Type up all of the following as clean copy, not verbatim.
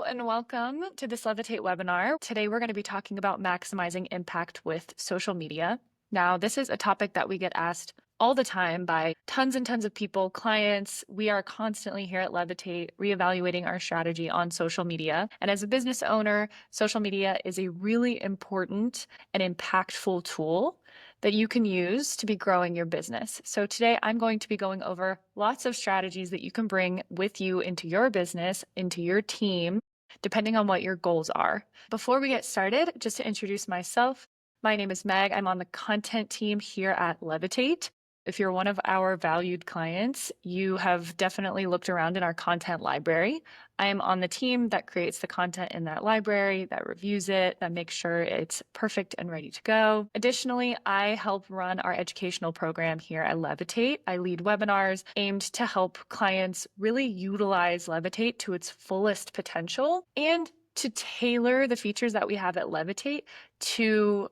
and welcome to this Levitate webinar. Today we're going to be talking about maximizing impact with social media. Now, this is a topic that we get asked all the time by tons and tons of people, clients. We are constantly here at Levitate reevaluating our strategy on social media. And as a business owner, social media is a really important and impactful tool that you can use to be growing your business. So today I'm going to be going over lots of strategies that you can bring with you into your business, into your team, depending on what your goals are. Before we get started, just to introduce myself, my name is Meg. I'm on the content team here at Levitate. If you're one of our valued clients, you have definitely looked around in our content library. I am on the team that creates the content in that library, that reviews it, that makes sure it's perfect and ready to go. Additionally, I help run our educational program here at Levitate. I lead webinars aimed to help clients really utilize Levitate to its fullest potential and to tailor the features that we have at Levitate to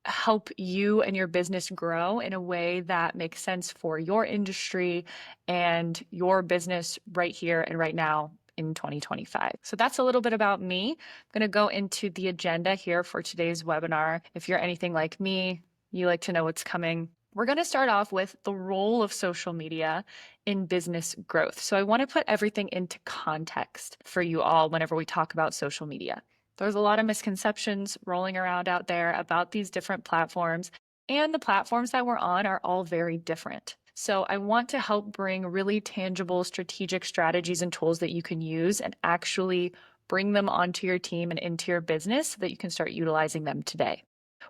help you and your business grow in a way that makes sense for your industry and your business right here and right now in 2025. So that's a little bit about me. I'm going to go into the agenda here for today's webinar. If you're anything like me, you like to know what's coming. We're going to start off with the role of social media in business growth. So I want to put everything into context for you all whenever we talk about social media. There's a lot of misconceptions rolling around out there about these different platforms, and the platforms that we're on are all very different. So I want to help bring really tangible strategic strategies and tools that you can use and actually bring them onto your team and into your business so that you can start utilizing them today.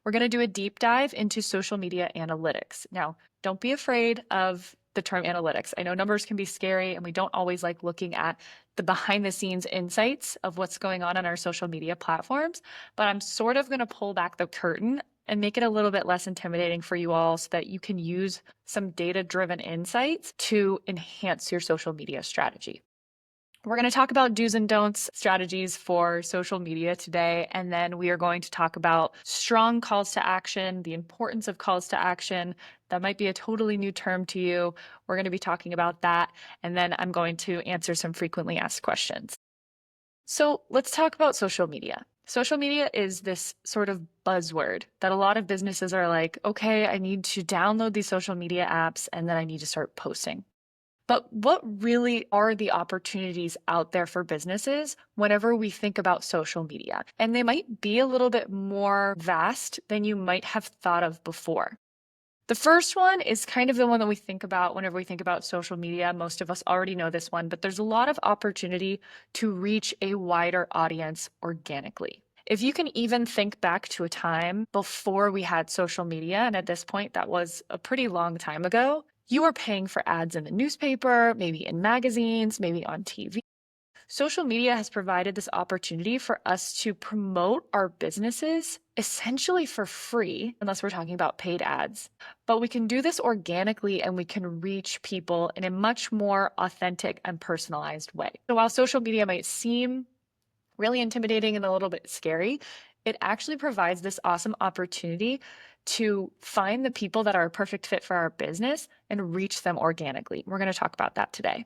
We're going to do a deep dive into social media analytics. Now, don't be afraid of the term analytics. I know numbers can be scary and we don't always like looking at the behind the scenes insights of what's going on our social media platforms, but I'm sort of going to pull back the curtain and make it a little bit less intimidating for you all so that you can use some data-driven insights to enhance your social media strategy. We're going to talk about do's and don'ts strategies for social media today, and then we are going to talk about strong calls to action, the importance of calls to action. That might be a totally new term to you. We're going to be talking about that, and then I'm going to answer some frequently asked questions. So let's talk about social media. Social media is this sort of buzzword that a lot of businesses are like, okay, I need to download these social media apps, and then I need to start posting. But what really are the opportunities out there for businesses whenever we think about social media? And they might be a little bit more vast than you might have thought of before. The first one is kind of the one that we think about whenever we think about social media. Most of us already know this one, but there's a lot of opportunity to reach a wider audience organically. If you can even think back to a time before we had social media, and at this point, that was a pretty long time ago, you were paying for ads in the newspaper, maybe in magazines, maybe on TV. Social media has provided this opportunity for us to promote our businesses essentially for free, unless we're talking about paid ads. But we can do this organically and we can reach people in a much more authentic and personalized way. So while social media might seem really intimidating and a little bit scary, it actually provides this awesome opportunity to find the people that are a perfect fit for our business and reach them organically. We're going to talk about that today.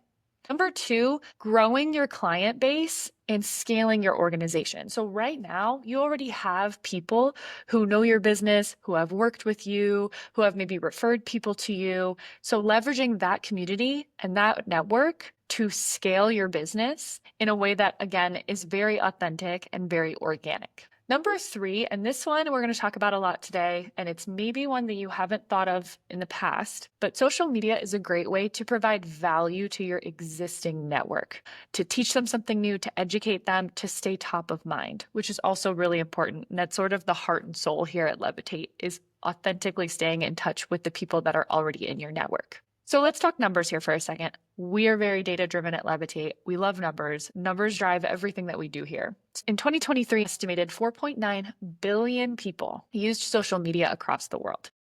Number two, growing your client base and scaling your organization. So right now, you already have people who know your business, who have worked with you, who have maybe referred people to you. So leveraging that community and that network to scale your business in a way that, again, is very authentic and very organic. Number three, and this one we're going to talk about a lot today, and it's maybe one that you haven't thought of in the past, but social media is a great way to provide value to your existing network, to teach them something new, to educate them, to stay top of mind, which is also really important. And that's sort of the heart and soul here at Levitate, is authentically staying in touch with the people that are already in your network. So let's talk numbers here for a second. We are very data-driven at Levitate. We love numbers. Numbers drive everything that we do here. In 2023, estimated 4.9 billion people used social media across the world.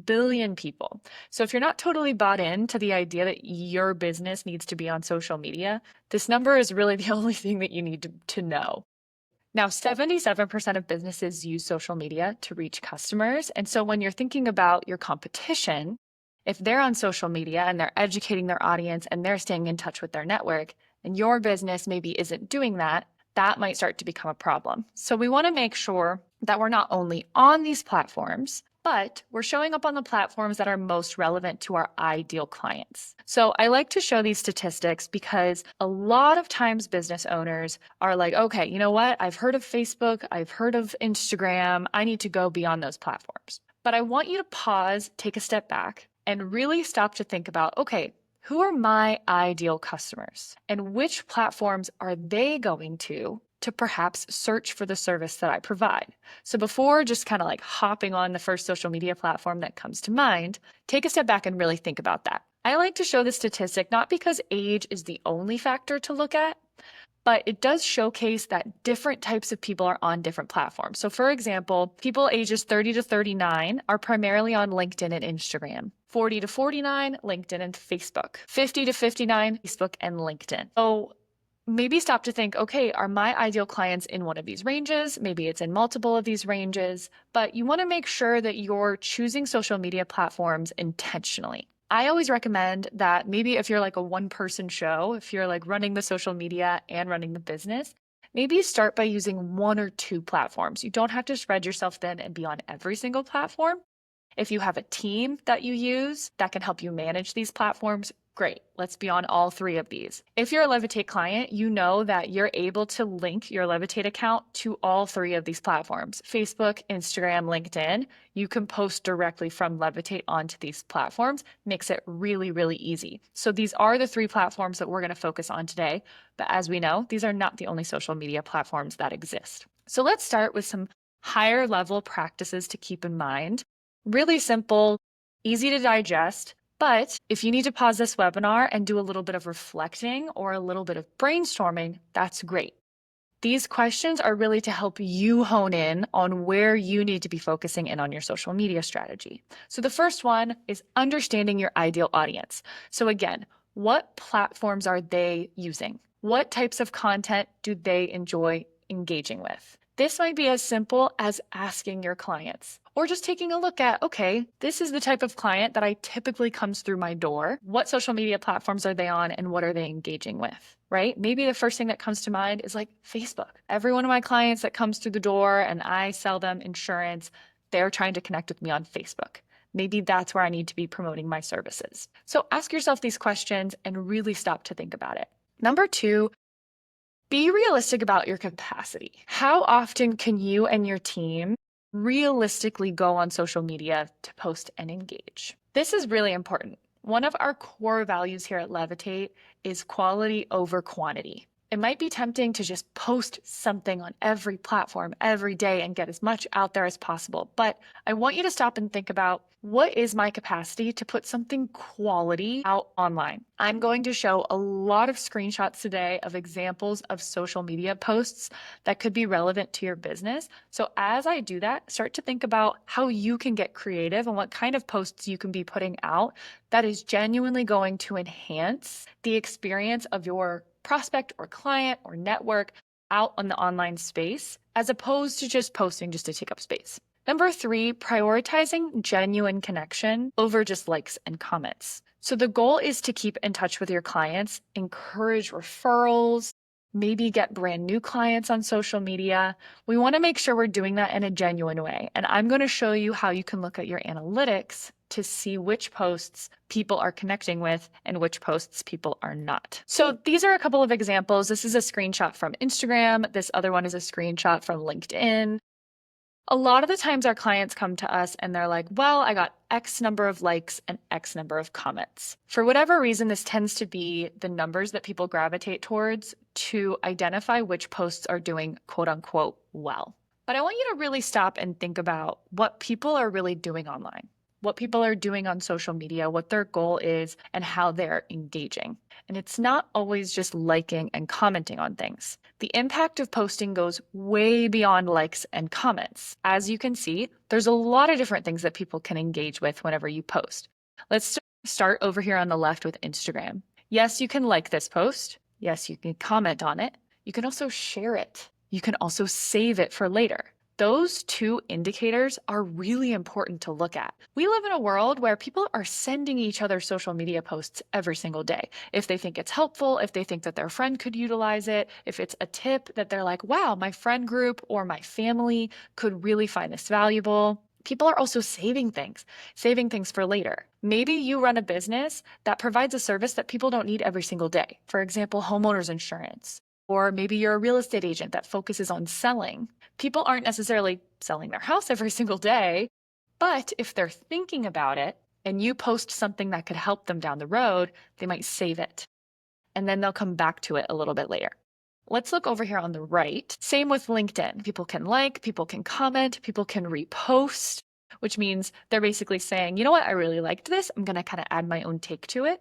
Billion people. So if you're not totally bought into the idea that your business needs to be on social media, this number is really the only thing that you need to know. Now, 77% of businesses use social media to reach customers. And so when you're thinking about your competition, if they're on social media and they're educating their audience and they're staying in touch with their network, and your business maybe isn't doing that, that might start to become a problem. So we want to make sure that we're not only on these platforms, but we're showing up on the platforms that are most relevant to our ideal clients. So I like to show these statistics because a lot of times business owners are like, okay, you know what? I've heard of Facebook, I've heard of Instagram, I need to go beyond those platforms. But I want you to pause, take a step back, and really stop to think about, okay, who are my ideal customers and which platforms are they going to perhaps search for the service that I provide? So before just kind of like hopping on the first social media platform that comes to mind, take a step back and really think about that. I like to show this statistic not because age is the only factor to look at, but it does showcase that different types of people are on different platforms. So for example, people ages 30 to 39 are primarily on LinkedIn and Instagram. 40 to 49, LinkedIn and Facebook. 50 to 59, Facebook and LinkedIn. So maybe stop to think, okay, are my ideal clients in one of these ranges? Maybe it's in multiple of these ranges, but you want to make sure that you're choosing social media platforms intentionally. I always recommend that maybe if you're like a one-person show, if you're like running the social media and running the business, maybe start by using one or two platforms. You don't have to spread yourself thin and be on every single platform. If you have a team that you use that can help you manage these platforms, great. Let's be on all three of these. If you're a Levitate client, you know that you're able to link your Levitate account to all three of these platforms, Facebook, Instagram, LinkedIn. You can post directly from Levitate onto these platforms, makes it really, really easy. So these are the three platforms that we're going to focus on today. But as we know, these are not the only social media platforms that exist. So let's start with some higher level practices to keep in mind. Really simple, easy to digest. But if you need to pause this webinar and do a little bit of reflecting or a little bit of brainstorming, that's great. These questions are really to help you hone in on where you need to be focusing in on your social media strategy. So the first one is understanding your ideal audience. So again, what platforms are they using? What types of content do they enjoy engaging with? This might be as simple as asking your clients or just taking a look at, okay, this is the type of client that I typically comes through my door. What social media platforms are they on and what are they engaging with, right? Maybe the first thing that comes to mind is like Facebook. Every one of my clients that comes through the door and I sell them insurance, they're trying to connect with me on Facebook. Maybe that's where I need to be promoting my services. So ask yourself these questions and really stop to think about it. Number two, be realistic about your capacity. How often can you and your team realistically go on social media to post and engage? This is really important. One of our core values here at Levitate is quality over quantity. It might be tempting to just post something on every platform every day and get as much out there as possible. But I want you to stop and think about, what is my capacity to put something quality out online? I'm going to show a lot of screenshots today of examples of social media posts that could be relevant to your business. So as I do that, start to think about how you can get creative and what kind of posts you can be putting out that is genuinely going to enhance the experience of your prospect or client or network out on the online space, as opposed to just posting just to take up space. Number three, prioritizing genuine connection over just likes and comments. So the goal is to keep in touch with your clients, encourage referrals, maybe get brand new clients on social media. We want to make sure we're doing that in a genuine way. And I'm going to show you how you can look at your analytics to see which posts people are connecting with and which posts people are not. So these are a couple of examples. This is a screenshot from Instagram. This other one is a screenshot from LinkedIn. A lot of the times our clients come to us and they're like, well, I got X number of likes and X number of comments. For whatever reason, this tends to be the numbers that people gravitate towards to identify which posts are doing quote unquote well. But I want you to really stop and think about what people are really doing online, what people are doing on social media, what their goal is, and how they're engaging. And it's not always just liking and commenting on things. The impact of posting goes way beyond likes and comments. As you can see, there's a lot of different things that people can engage with whenever you post. Let's start over here on the left with Instagram. Yes, you can like this post. Yes, you can comment on it. You can also share it. You can also save it for later. Those two indicators are really important to look at. We live in a world where people are sending each other social media posts every single day. If they think it's helpful, if they think that their friend could utilize it, if it's a tip that they're like, wow, my friend group or my family could really find this valuable. People are also saving things for later. Maybe you run a business that provides a service that people don't need every single day. For example, homeowners insurance. Or maybe you're a real estate agent that focuses on selling. People aren't necessarily selling their house every single day, but if they're thinking about it and you post something that could help them down the road, they might save it. And then they'll come back to it a little bit later. Let's look over here on the right. Same with LinkedIn. People can like, people can comment, people can repost, which means they're basically saying, you know what, I really liked this. I'm going to kind of add my own take to it.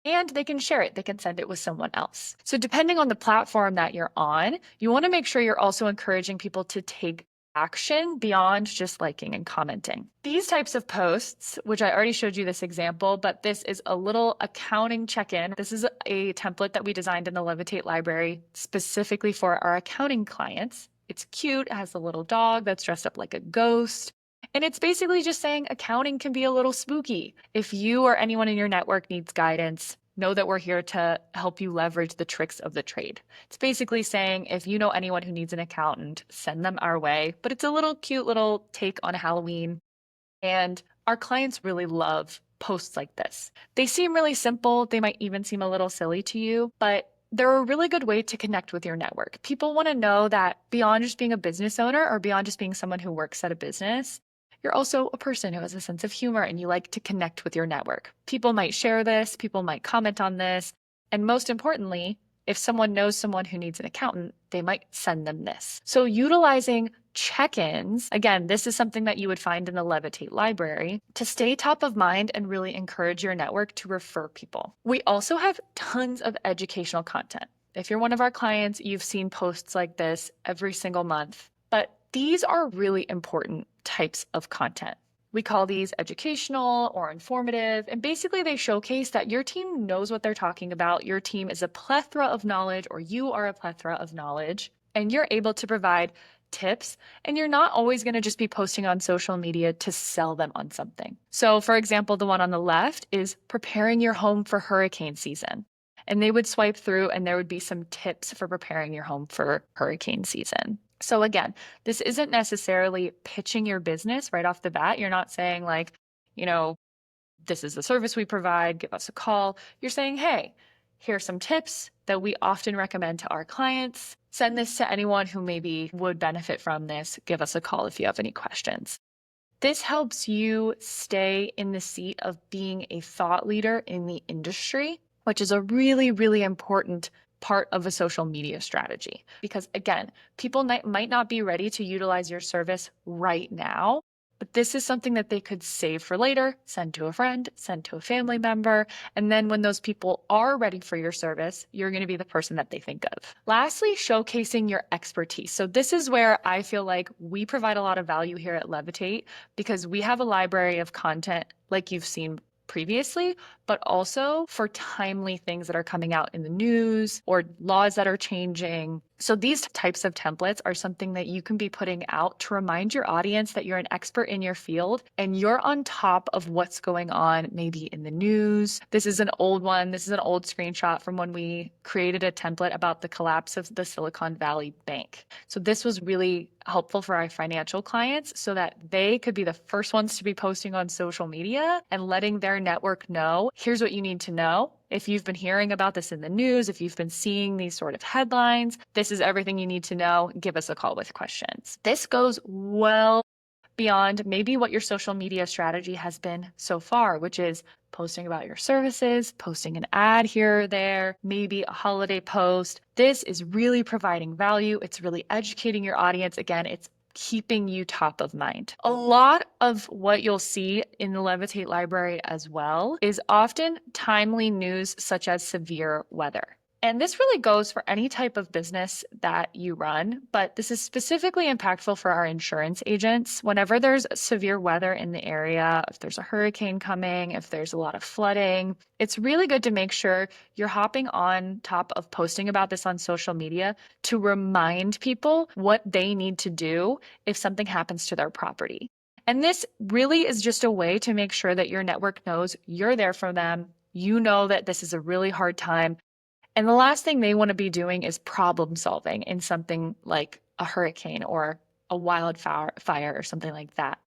And they can share it. They can send it with someone else. So depending on the platform that you're on, you want to make sure you're also encouraging people to take action beyond just liking and commenting. These types of posts, which I already showed you this example, but this is a little accounting check-in. This is a template that we designed in the Levitate library specifically for our accounting clients. It's cute. It has a little dog that's dressed up like a ghost. And it's basically just saying accounting can be a little spooky. If you or anyone in your network needs guidance, know that we're here to help you leverage the tricks of the trade. It's basically saying if you know anyone who needs an accountant, send them our way. But it's a little cute little take on Halloween. And our clients really love posts like this. They seem really simple. They might even seem a little silly to you, but they're a really good way to connect with your network. People want to know that beyond just being a business owner or beyond just being someone who works at a business, you're also a person who has a sense of humor and you like to connect with your network. People might share this, people might comment on this, and most importantly, if someone knows someone who needs an accountant, they might send them this. So utilizing check-ins, again, this is something that you would find in the Levitate library, to stay top of mind and really encourage your network to refer people. We also have tons of educational content. If you're one of our clients, you've seen posts like this every single month, but these are really important types of content. We call these educational or informative, and basically they showcase that your team knows what they're talking about. Your team is a plethora of knowledge, or you are a plethora of knowledge, and you're able to provide tips, and you're not always going to just be posting on social media to sell them on something. So for example, the one on the left is preparing your home for hurricane season. And they would swipe through and there would be some tips for preparing your home for hurricane season. So again, this isn't necessarily pitching your business right off the bat. You're not saying like, this is the service we provide, give us a call. You're saying, hey, here's some tips that we often recommend to our clients. Send this to anyone who maybe would benefit from this. Give us a call if you have any questions. This helps you stay in the seat of being a thought leader in the industry, which is a really, really important part of a social media strategy. Because again, people might not be ready to utilize your service right now, but this is something that they could save for later, send to a friend, send to a family member. And then when those people are ready for your service, you're going to be the person that they think of. Lastly, showcasing your expertise. So this is where I feel like we provide a lot of value here at Levitate because we have a library of content like you've seen previously, but also for timely things that are coming out in the news or laws that are changing. So these types of templates are something that you can be putting out to remind your audience that you're an expert in your field and you're on top of what's going on maybe in the news. This is an old one. This is an old screenshot from when we created a template about the collapse of the Silicon Valley Bank. So this was really helpful for our financial clients so that they could be the first ones to be posting on social media and letting their network know, here's what you need to know. If you've been hearing about this in the news, if you've been seeing these sort of headlines, this is everything you need to know. Give us a call with questions. This goes well beyond maybe what your social media strategy has been so far, which is posting about your services, posting an ad here or there, maybe a holiday post. This is really providing value. It's really educating your audience. Again, it's keeping you top of mind. A lot of what you'll see in the Levitate library as well is often timely news such as severe weather. And this really goes for any type of business that you run, but this is specifically impactful for our insurance agents. Whenever there's severe weather in the area, if there's a hurricane coming, if there's a lot of flooding, it's really good to make sure you're hopping on top of posting about this on social media to remind people what they need to do if something happens to their property. And this really is just a way to make sure that your network knows you're there for them. You know that this is a really hard time. And the last thing they want to be doing is problem solving in something like a hurricane or a wildfire or something like that.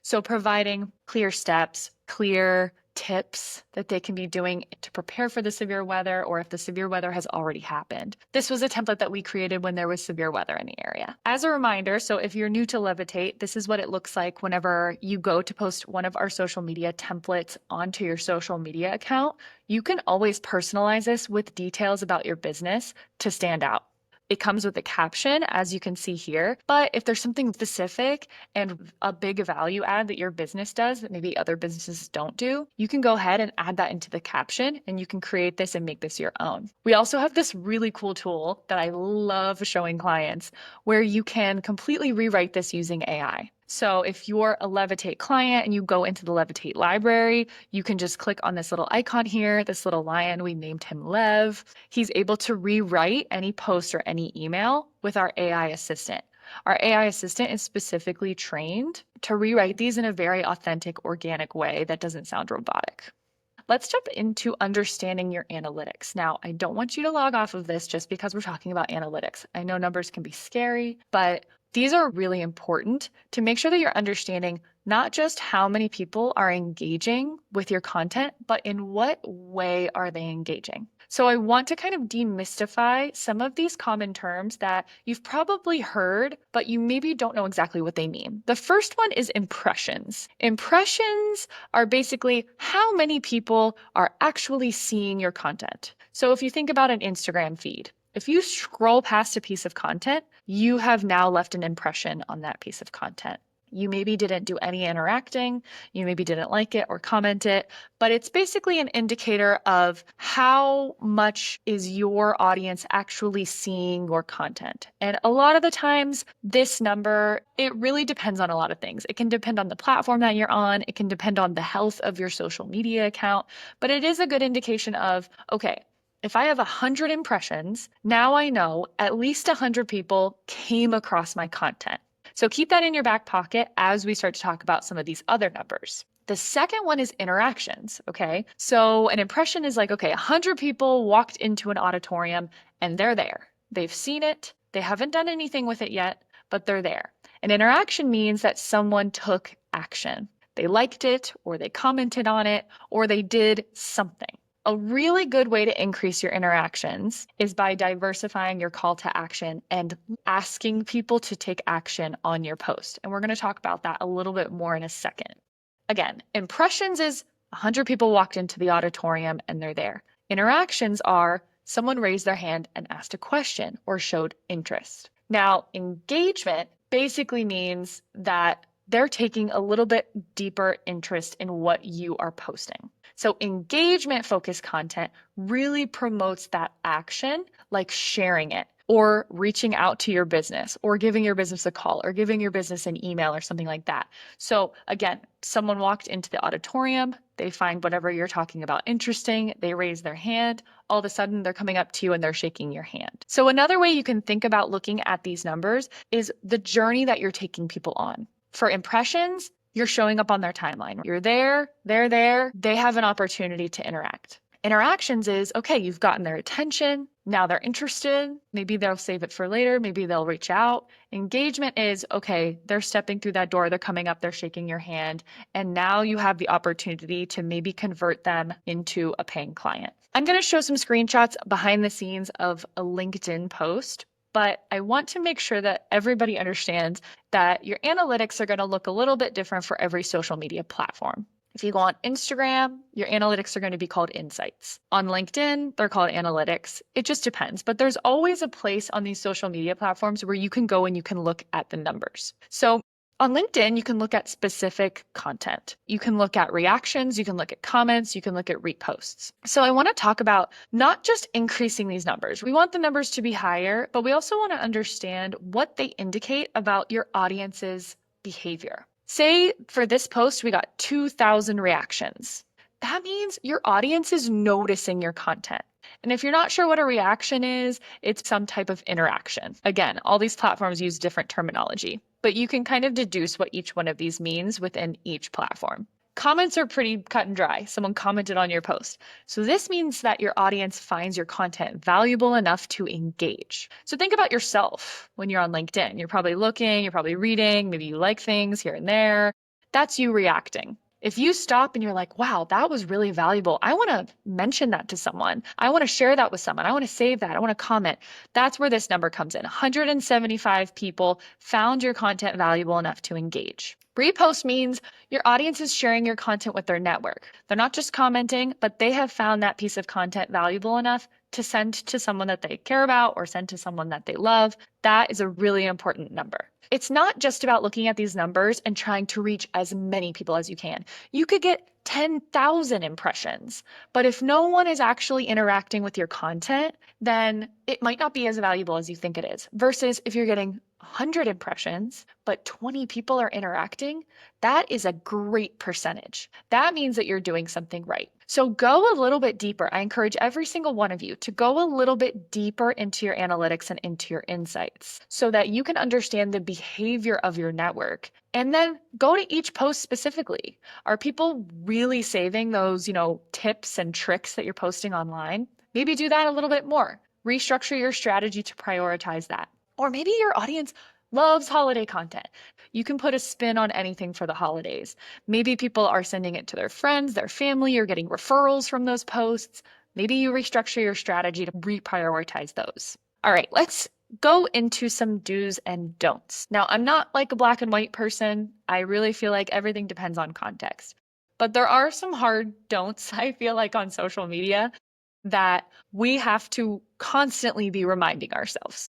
So providing clear steps, clear tips that they can be doing to prepare for the severe weather, or if the severe weather has already happened. This was a template that we created when there was severe weather in the area. As a reminder, so if you're new to Levitate, this is what it looks like whenever you go to post one of our social media templates onto your social media account. You can always personalize this with details about your business to stand out. It comes with a caption, as you can see here, but if there's something specific and a big value add that your business does that maybe other businesses don't do, you can go ahead and add that into the caption and you can create this and make this your own. We also have this really cool tool that I love showing clients where you can completely rewrite this using AI. So if you're a Levitate client and you go into the Levitate library, you can just click on this little icon here, this little lion, we named him Lev. He's able to rewrite any post or any email with our AI assistant. Our AI assistant is specifically trained to rewrite these in a very authentic, organic way that doesn't sound robotic. Let's jump into understanding your analytics. Now, I don't want you to log off of this just because we're talking about analytics. I know numbers can be scary, but these are really important to make sure that you're understanding not just how many people are engaging with your content, but in what way are they engaging. So I want to kind of demystify some of these common terms that you've probably heard, but you maybe don't know exactly what they mean. The first one is impressions. Impressions are basically how many people are actually seeing your content. So if you think about an Instagram feed, if you scroll past a piece of content, you have now left an impression on that piece of content. You maybe didn't do any interacting, you maybe didn't like it or comment it, but it's basically an indicator of how much is your audience actually seeing your content. And a lot of the times, this number, it really depends on a lot of things. It can depend on the platform that you're on, it can depend on the health of your social media account, but it is a good indication of, okay, if I have 100 impressions, now I know at least 100 people came across my content. So keep that in your back pocket as we start to talk about some of these other numbers. The second one is interactions, okay? So an impression is like, okay, 100 people walked into an auditorium and they're there. They've seen it. They haven't done anything with it yet, but they're there. An interaction means that someone took action. They liked it, or they commented on it, or they did something. A really good way to increase your interactions is by diversifying your call to action and asking people to take action on your post. And we're going to talk about that a little bit more in a second. Again, impressions is 100 people walked into the auditorium and they're there. Interactions are someone raised their hand and asked a question or showed interest. Now, engagement basically means that they're taking a little bit deeper interest in what you are posting. So engagement-focused content really promotes that action, like sharing it or reaching out to your business or giving your business a call or giving your business an email or something like that. So again, someone walked into the auditorium, they find whatever you're talking about interesting, they raise their hand, all of a sudden they're coming up to you and they're shaking your hand. So another way you can think about looking at these numbers is the journey that you're taking people on. For impressions, you're showing up on their timeline. You're there, they're there, they have an opportunity to interact. Interactions is, okay, you've gotten their attention, now they're interested, maybe they'll save it for later, maybe they'll reach out. Engagement is, okay, they're stepping through that door, they're coming up, they're shaking your hand, and now you have the opportunity to maybe convert them into a paying client. I'm going to show some screenshots behind the scenes of a LinkedIn post, but I want to make sure that everybody understands that your analytics are going to look a little bit different for every social media platform. If you go on Instagram, your analytics are going to be called insights. On LinkedIn, they're called analytics. It just depends, but there's always a place on these social media platforms where you can go and you can look at the numbers. So On LinkedIn, you can look at specific content. You can look at reactions, you can look at comments, you can look at reposts. So I want to talk about not just increasing these numbers. We want the numbers to be higher, but we also want to understand what they indicate about your audience's behavior. Say for this post, we got 2,000 reactions. That means your audience is noticing your content. And if you're not sure what a reaction is, it's some type of interaction. Again, all these platforms use different terminology, but you can kind of deduce what each one of these means within each platform. Comments are pretty cut and dry. Someone commented on your post. So this means that your audience finds your content valuable enough to engage. So think about yourself when you're on LinkedIn. You're probably looking, you're probably reading, maybe you like things here and there. That's you reacting. If you stop and you're like, wow, that was really valuable. I want to mention that to someone. I want to share that with someone. I want to save that. I want to comment. That's where this number comes in. 175 people found your content valuable enough to engage. Repost means your audience is sharing your content with their network. They're not just commenting, but they have found that piece of content valuable enough to send to someone that they care about or send to someone that they love. That is a really important number. It's not just about looking at these numbers and trying to reach as many people as you can. You could get 10,000 impressions, but if no one is actually interacting with your content, then it might not be as valuable as you think it is. Versus if you're getting 100 impressions, but 20 people are interacting, that is a great percentage. That means that you're doing something right. So go a little bit deeper. I encourage every single one of you to go a little bit deeper into your analytics and into your insights so that you can understand the behavior of your network. And then go to each post specifically. Are people really saving those, tips and tricks that you're posting online? Maybe do that a little bit more. Restructure your strategy to prioritize that. Or maybe your audience loves holiday content. You can put a spin on anything for the holidays. Maybe people are sending it to their friends, their family, you're getting referrals from those posts. Maybe you restructure your strategy to reprioritize those. All right, let's go into some do's and don'ts. Now, I'm not like a black and white person. I really feel like everything depends on context. But there are some hard don'ts, I feel like, on social media that we have to constantly be reminding ourselves.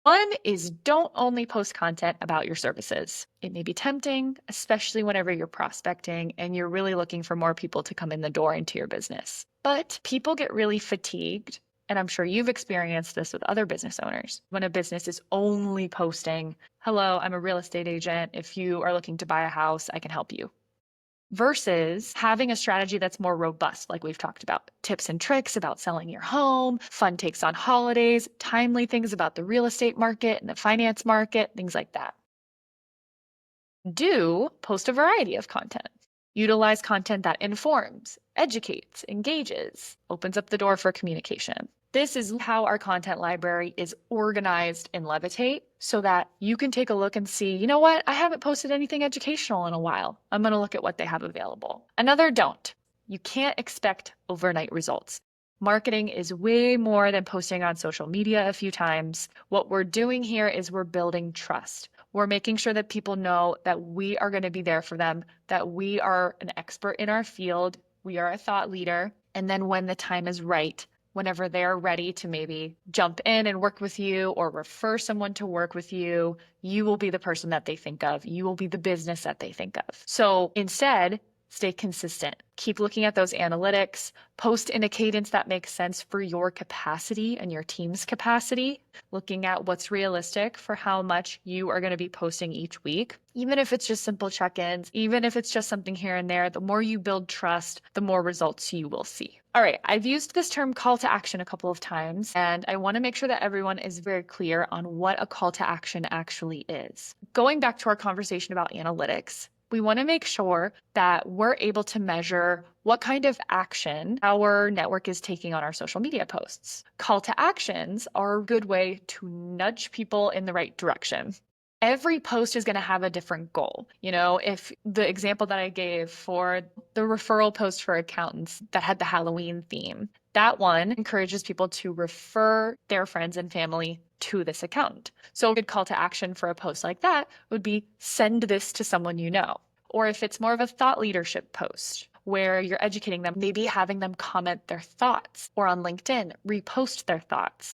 One is don't only post content about your services. It may be tempting, especially whenever you're prospecting and you're really looking for more people to come in the door into your business. But people get really fatigued, and I'm sure you've experienced this with other business owners, when a business is only posting, hello, I'm a real estate agent. If you are looking to buy a house, I can help you. Versus having a strategy that's more robust, like we've talked about. Tips and tricks about selling your home, fun takes on holidays, timely things about the real estate market and the finance market, things like that. Do post a variety of content. Utilize content that informs, educates, engages, opens up the door for communication. This is how our content library is organized in Levitate so that you can take a look and see, you know what, I haven't posted anything educational in a while. I'm going to look at what they have available. Another don't. You can't expect overnight results. Marketing is way more than posting on social media a few times. What we're doing here is we're building trust. We're making sure that people know that we are going to be there for them, that we are an expert in our field, we are a thought leader, and then when the time is right, whenever they're ready to maybe jump in and work with you or refer someone to work with you, you will be the person that they think of. You will be the business that they think of. So instead, stay consistent. Keep looking at those analytics. Post in a cadence that makes sense for your capacity and your team's capacity. Looking at what's realistic for how much you are going to be posting each week. Even if it's just simple check-ins, even if it's just something here and there, the more you build trust, the more results you will see. All right, I've used this term call to action a couple of times, and I want to make sure that everyone is very clear on what a call to action actually is. Going back to our conversation about analytics, we want to make sure that we're able to measure what kind of action our network is taking on our social media posts. Call to actions are a good way to nudge people in the right direction. Every post is going to have a different goal. If the example that I gave for the referral post for accountants that had the Halloween theme, that one encourages people to refer their friends and family to this accountant. So a good call to action for a post like that would be send this to someone you know. Or if it's more of a thought leadership post where you're educating them, maybe having them comment their thoughts, or on LinkedIn, repost their thoughts.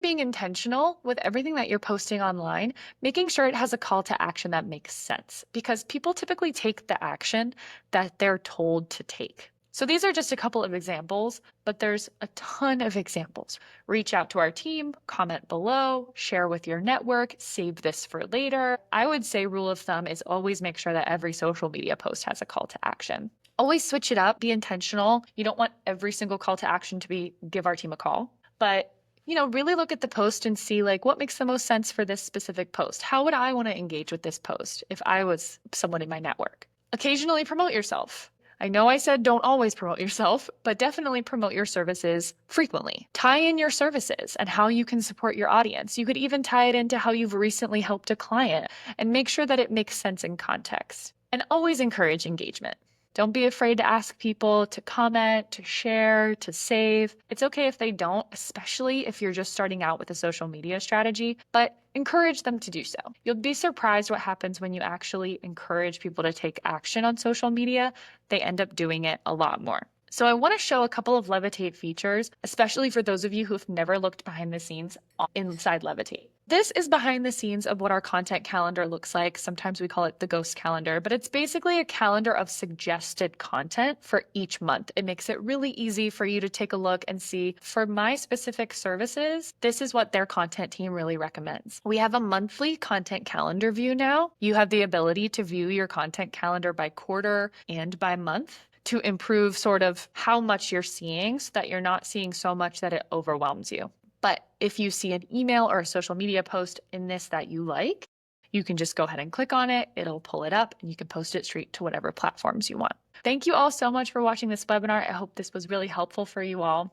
Being intentional with everything that you're posting online, making sure it has a call to action that makes sense because people typically take the action that they're told to take. So these are just a couple of examples, but there's a ton of examples. Reach out to our team, comment below, share with your network, save this for later. I would say rule of thumb is always make sure that every social media post has a call to action. Always switch it up, be intentional. You don't want every single call to action to be give our team a call, but really look at the post and see like what makes the most sense for this specific post. How would I want to engage with this post if I was someone in my network? Occasionally promote yourself. I know I said don't always promote yourself, but definitely promote your services frequently. Tie in your services and how you can support your audience. You could even tie it into how you've recently helped a client and make sure that it makes sense in context. And always encourage engagement. Don't be afraid to ask people to comment, to share, to save. It's okay if they don't, especially if you're just starting out with a social media strategy, but encourage them to do so. You'll be surprised what happens when you actually encourage people to take action on social media. They end up doing it a lot more. So I want to show a couple of Levitate features, especially for those of you who've never looked behind the scenes inside Levitate. This is behind the scenes of what our content calendar looks like. Sometimes we call it the ghost calendar, but it's basically a calendar of suggested content for each month. It makes it really easy for you to take a look and see, for my specific services, this is what their content team really recommends. We have a monthly content calendar view now. You have the ability to view your content calendar by quarter and by month to improve sort of how much you're seeing so that you're not seeing so much that it overwhelms you. But if you see an email or a social media post in this that you like, you can just go ahead and click on it. It'll pull it up and you can post it straight to whatever platforms you want. Thank you all so much for watching this webinar. I hope this was really helpful for you all.